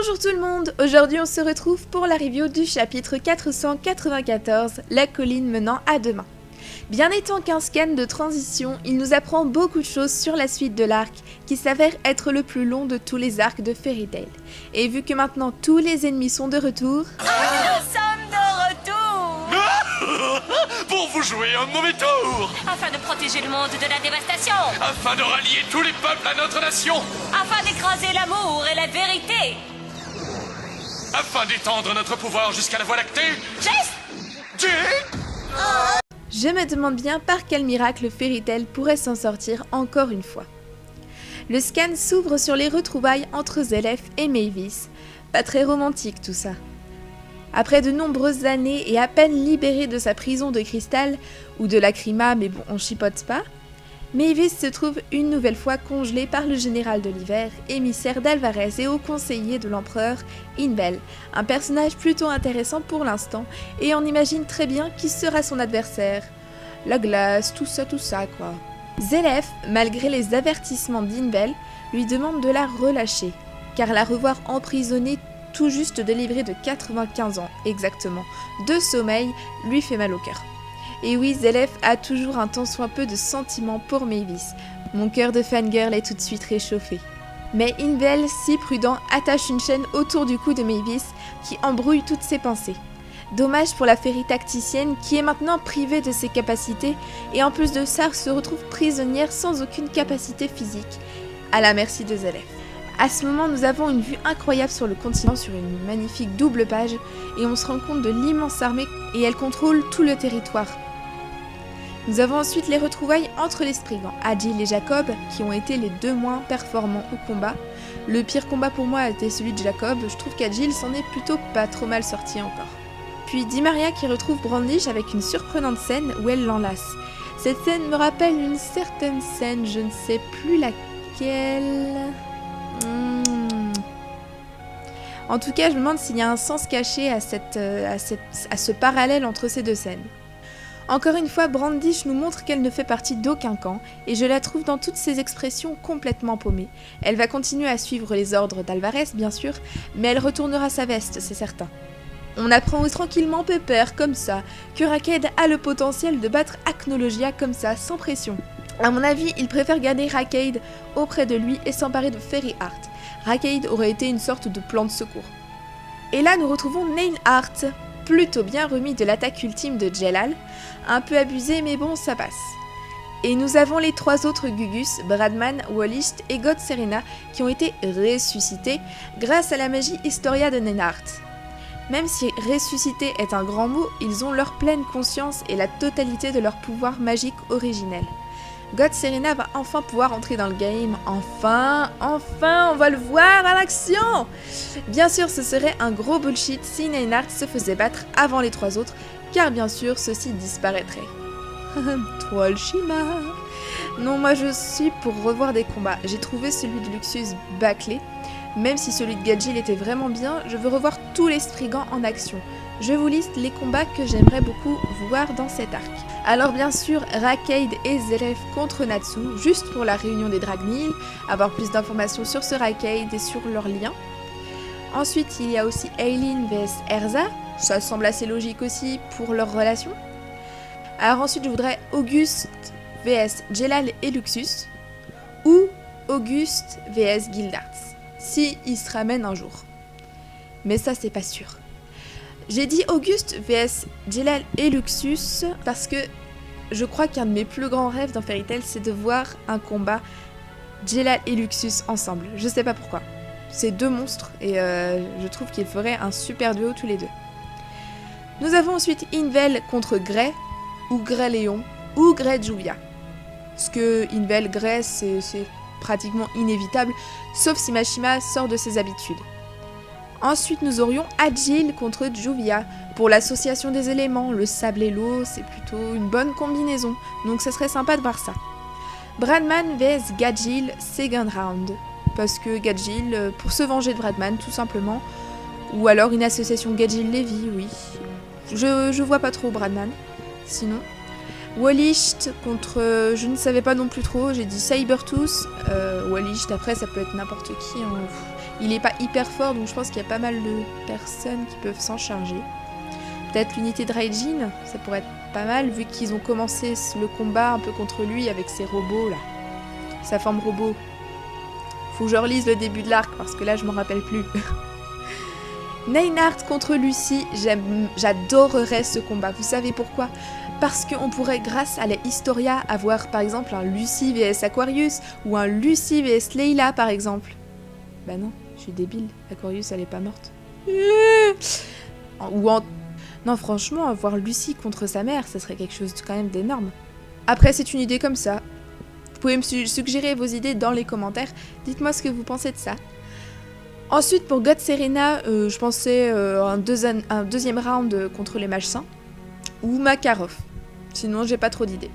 Bonjour tout le monde, aujourd'hui on se retrouve pour la review du chapitre 494, la colline menant à demain. Bien étant qu'un scan de transition, il nous apprend beaucoup de choses sur la suite de l'arc, qui s'avère être le plus long de tous les arcs de Fairy Tail. Et vu que maintenant tous les ennemis sont de retour... Nous sommes de retour Pour vous jouer un mauvais tour, afin de protéger le monde de la dévastation, afin de rallier tous les peuples à notre nation, afin d'écraser l'amour et la vérité. afin d'étendre notre pouvoir jusqu'à la Voie lactée. Jess, Je me demande bien par quel miracle Fairy Tail pourrait s'en sortir encore une fois. Le scan s'ouvre sur les retrouvailles entre Zelef et Mavis. Pas très romantique tout ça. Après de nombreuses années et à peine libérée de sa prison de cristal, ou de Lacrima, mais bon, on chipote pas, Mavis se trouve une nouvelle fois congelée par le général de l'hiver, émissaire d'Alvarez et haut conseiller de l'empereur, Invel, un personnage plutôt intéressant pour l'instant, et on imagine très bien qui sera son adversaire. La glace, tout ça quoi. Zelef, malgré les avertissements d'Invel, lui demande de la relâcher, car la revoir emprisonnée tout juste délivrée de 95 ans, exactement, de sommeil, lui fait mal au cœur. Et oui, Zelef a toujours un tant soit peu de sentiments pour Mavis. Mon cœur de fangirl est tout de suite réchauffé. Mais Invel, si prudent, attache une chaîne autour du cou de Mavis qui embrouille toutes ses pensées. Dommage pour la Fairy tacticienne qui est maintenant privée de ses capacités et en plus de ça se retrouve prisonnière sans aucune capacité physique, à la merci de Zelef. À ce moment, nous avons une vue incroyable sur le continent sur une magnifique double page et on se rend compte de l'immense armée et elle contrôle tout le territoire. Nous avons ensuite les retrouvailles entre les Spriggans, Agile et Jacob, qui ont été les deux moins performants au combat. Le pire combat pour moi a été celui de Jacob, je trouve qu'Agile s'en est plutôt pas trop mal sorti encore. Puis Dimaria qui retrouve Brandish avec une surprenante scène où elle l'enlace. Cette scène me rappelle une certaine scène, je ne sais plus laquelle... En tout cas, je me demande s'il y a un sens caché à ce parallèle entre ces deux scènes. Encore une fois, Brandish nous montre qu'elle ne fait partie d'aucun camp, et je la trouve dans toutes ses expressions complètement paumée. Elle va continuer à suivre les ordres d'Alvarez, bien sûr, mais elle retournera sa veste, c'est certain. On apprend tranquillement pépère, comme ça, que Rackade a le potentiel de battre Acnologia comme ça, sans pression. À mon avis, il préfère garder Rackade auprès de lui et s'emparer de Fairy Heart. Rackade aurait été une sorte de plan de secours. Et là, nous retrouvons Neinheart, plutôt bien remis de l'attaque ultime de Jelal, un peu abusé mais bon, ça passe. Et nous avons les trois autres Gugus, Bradman, Wolist et God Serena, qui ont été ressuscités grâce à la magie Historia de Neinheart. Même si ressusciter est un grand mot, ils ont leur pleine conscience et la totalité de leur pouvoir magique originel. God Serena va enfin pouvoir entrer dans le game, enfin, on va le voir à l'action. Bien sûr, ce serait un gros bullshit si Neinheart se faisait battre avant les trois autres, car bien sûr, ceux-ci disparaîtraient. Trollshima. Non, moi je suis pour revoir des combats. J'ai trouvé celui de Luxus bâclé, même si celui de Gadgil était vraiment bien, je veux revoir tous les Spriggans en action. Je vous liste les combats que j'aimerais beaucoup voir dans cet arc. Alors bien sûr, Rackade et Zelef contre Natsu, juste pour la réunion des Dragneel, avoir plus d'informations sur ce Rackade et sur leurs liens. Ensuite, il y a aussi Aileen vs Erza, ça semble assez logique aussi pour leur relation. Alors ensuite, je voudrais Auguste vs Jelal et Luxus, ou Auguste vs Gildarts, si ils se ramènent un jour. Mais ça, c'est pas sûr. J'ai dit Auguste vs Jelal et Luxus parce que je crois qu'un de mes plus grands rêves dans Fairy Tail, c'est de voir un combat Jelal et Luxus ensemble. Je sais pas pourquoi. C'est deux monstres et je trouve qu'ils feraient un super duo tous les deux. Nous avons ensuite Invel contre Grey, ou Grey Léon, ou Grey Juvia. Parce que Invel, Grey, c'est pratiquement inévitable, sauf si Mashima sort de ses habitudes. Ensuite, nous aurions Agile contre Juvia. Pour l'association des éléments, le sable et l'eau, c'est plutôt une bonne combinaison, donc ça serait sympa de voir ça. Bradman vs Gadgil, second round. Parce que Gadgil, pour se venger de Bradman, tout simplement. Ou alors une association Gadgil-Levi, oui. Je vois pas trop Bradman, sinon. Wolist contre... je ne savais pas non plus trop, j'ai dit Sabertooth. Wolist, après ça peut être n'importe qui. Hein. Il est pas hyper fort, donc je pense qu'il y a pas mal de personnes qui peuvent s'en charger. Peut-être l'unité de Raijin, ça pourrait être pas mal, vu qu'ils ont commencé le combat un peu contre lui avec ses robots, là. Sa forme robot. Faut que je relise le début de l'arc, parce que là, je m'en rappelle plus. Neinhardt contre Lucy, j'adorerais ce combat. Vous savez pourquoi? Parce qu'on pourrait, grâce à la Historia, avoir par exemple un Lucy vs Aquarius, ou un Lucy vs Leila, par exemple. Bah non, je suis débile, Aquarius, elle est pas morte. Non, franchement, voir Lucy contre sa mère, ça serait quelque chose quand même d'énorme. Après, c'est une idée comme ça. Vous pouvez me suggérer vos idées dans les commentaires. Dites-moi ce que vous pensez de ça. Ensuite, pour God Serena, je pensais un deuxième round contre les mages saints. Ou Makarov. Sinon, j'ai pas trop d'idées.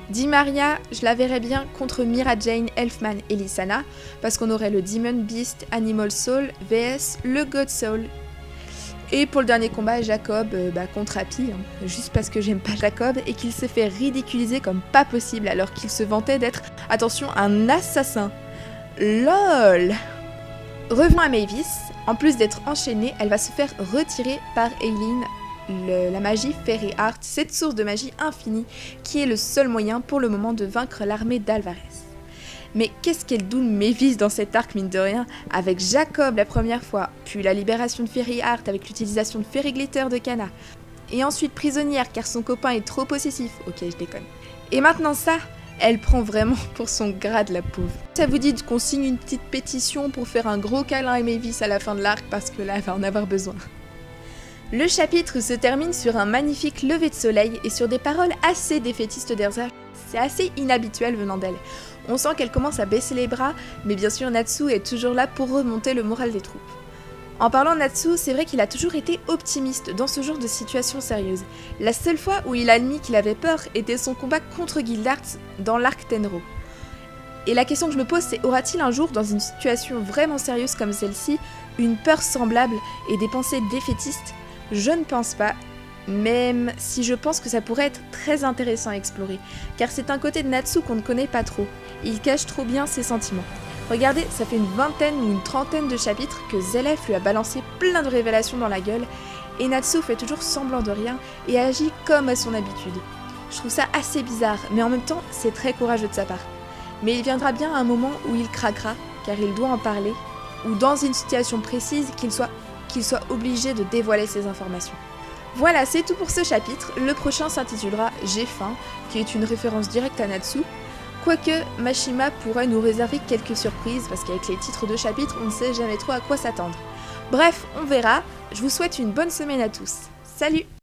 Di Maria, je la verrais bien contre Mira Jane, Elfman et Lysana. Parce qu'on aurait le Demon Beast Animal Soul vs le God Soul. Et pour le dernier combat, Jacob contre Happy, juste parce que j'aime pas Jacob et qu'il s'est fait ridiculiser comme pas possible alors qu'il se vantait d'être, attention, un assassin. LOL. Revenons à Mavis, en plus d'être enchaînée, elle va se faire retirer par Eileen, la magie Fairy Heart, cette source de magie infinie qui est le seul moyen pour le moment de vaincre l'armée d'Alvarez. Mais qu'est-ce qu'elle doule Mavis dans cet arc, mine de rien, avec Jacob la première fois, puis la libération de Fairy Heart avec l'utilisation de Fairy Glitter de Kana, et ensuite prisonnière car son copain est trop possessif, ok je déconne. Et maintenant ça, elle prend vraiment pour son grade la pauvre. Ça vous dit qu'on signe une petite pétition pour faire un gros câlin à Mavis à la fin de l'arc parce que là elle va en avoir besoin. Le chapitre se termine sur un magnifique lever de soleil et sur des paroles assez défaitistes d'Erza. C'est assez inhabituel venant d'elle. On sent qu'elle commence à baisser les bras, mais bien sûr Natsu est toujours là pour remonter le moral des troupes. En parlant de Natsu, c'est vrai qu'il a toujours été optimiste dans ce genre de situation sérieuse. La seule fois où il a admis qu'il avait peur était son combat contre Gildart dans l'arc Tenro. Et la question que je me pose, c'est aura-t-il un jour, dans une situation vraiment sérieuse comme celle-ci, une peur semblable et des pensées défaitistes? Je ne pense pas. Même si je pense que ça pourrait être très intéressant à explorer, car c'est un côté de Natsu qu'on ne connaît pas trop. Il cache trop bien ses sentiments. Regardez, ça fait une vingtaine ou une trentaine de chapitres que Zelef lui a balancé plein de révélations dans la gueule, et Natsu fait toujours semblant de rien et agit comme à son habitude. Je trouve ça assez bizarre, mais en même temps, c'est très courageux de sa part. Mais il viendra bien un moment où il craquera, car il doit en parler, ou dans une situation précise qu'il soit obligé de dévoiler ses informations. Voilà, c'est tout pour ce chapitre. Le prochain s'intitulera J'ai faim, qui est une référence directe à Natsu. Quoique, Mashima pourrait nous réserver quelques surprises, parce qu'avec les titres de chapitres, on ne sait jamais trop à quoi s'attendre. Bref, on verra. Je vous souhaite une bonne semaine à tous. Salut!